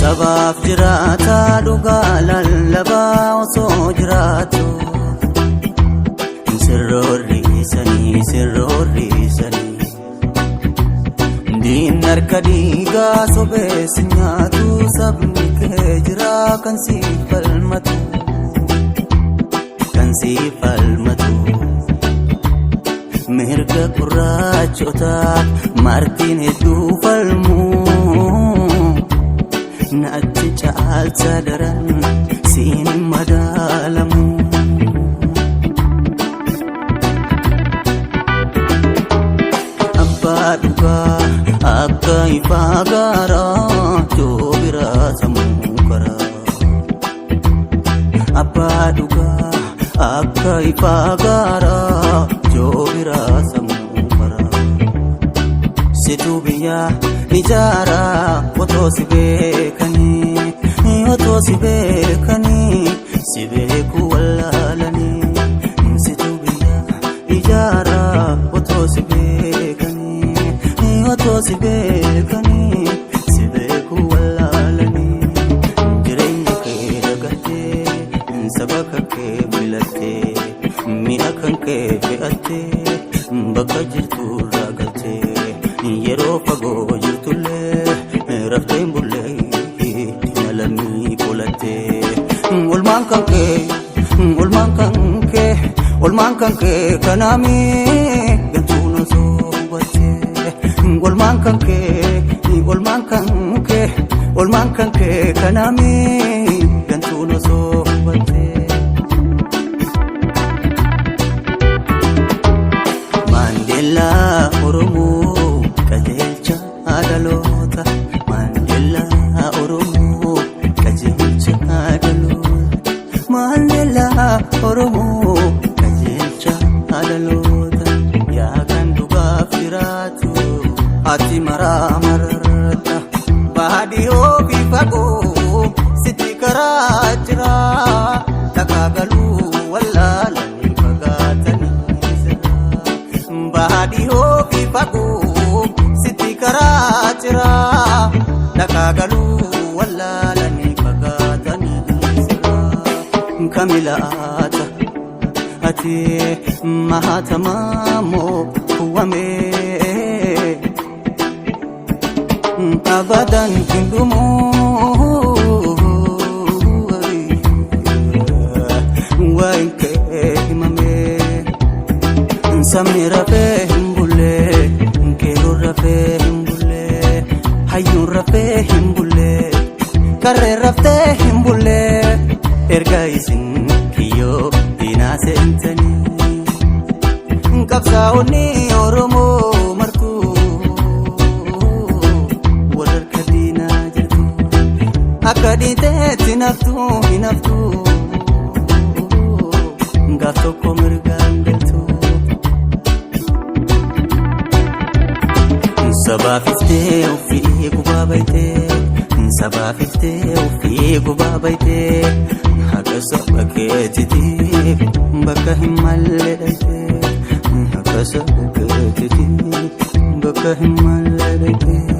Sabaaf jiraata dhugaa lallabaa osoo jiraatu sirroorriisanii diin harka dhiigaa sobeessi nyaatu sabni kee jira kan siif falmatu mirga gurraachotaa martiin hedduu falmuu natti caalcha daran siin madaalamu. Abbaa dhugaa akka ifaa gaaraa joo biraa sammuu karaa. Abbaa dhugaa akka ifaa gaaraa joo biraa sammuu karaa. Situ biyyaa ijaaraa otoo si beekanii si beeku wallaalanii. Situ biyyaa ijaaraa otoo si beekanii si beeku wallaalanii. Jireenya kee dagattee saba kan kee filattee mi'a kan kee fe'attee bakka jirturraa galtee yeroo fagoo jirtullee rafteen bullee malamii qolattee. Olmaan kan kee kanaamii gantuun osoo hubattee. Olmaan kan kee kanaamii gantuun osoo hubattee. Maandeellaa Oromoo qajeelcha dhaloota. Maandeellaa Oromoo qajeelcha dhaloota. Maandeellaa Oromoo qajeelcha dhaloota. Yaa kan dhugaaf jiraatu ati maraa mararta. Baadiyoo fi fagoo sitti karaa jira. Dhagaa galuu wallaalanii fagaatanii jira. Baadiyoo fi fagoo sitti karaa jira. Dhagaa galuu wallaalanii fagaatanii jira. Kamilaata ati mahatamaa moo kuwamee abadan hindumuu waan kee himamee. Sabni rafee hin bullee keeroon rafee hin bullee hayyuun rafee hin bullee karreen raftee hin bullee. Erga isin kiyyoo diinaa seentanii qabsaa'onni Oromoo martuu wal harka diinaa jirtu. Akka dhiiteetti naftuu hin haftuu gaaf tokko mirgaan galtu. Sabaaf iftee ofii gubaa baytee. Sabaaf iftee ofii gubaa baytee. Akka saba keetiitiif bakka hin malle dhaytee. Akka saba keetiitiif bakka hin malle dhaytee.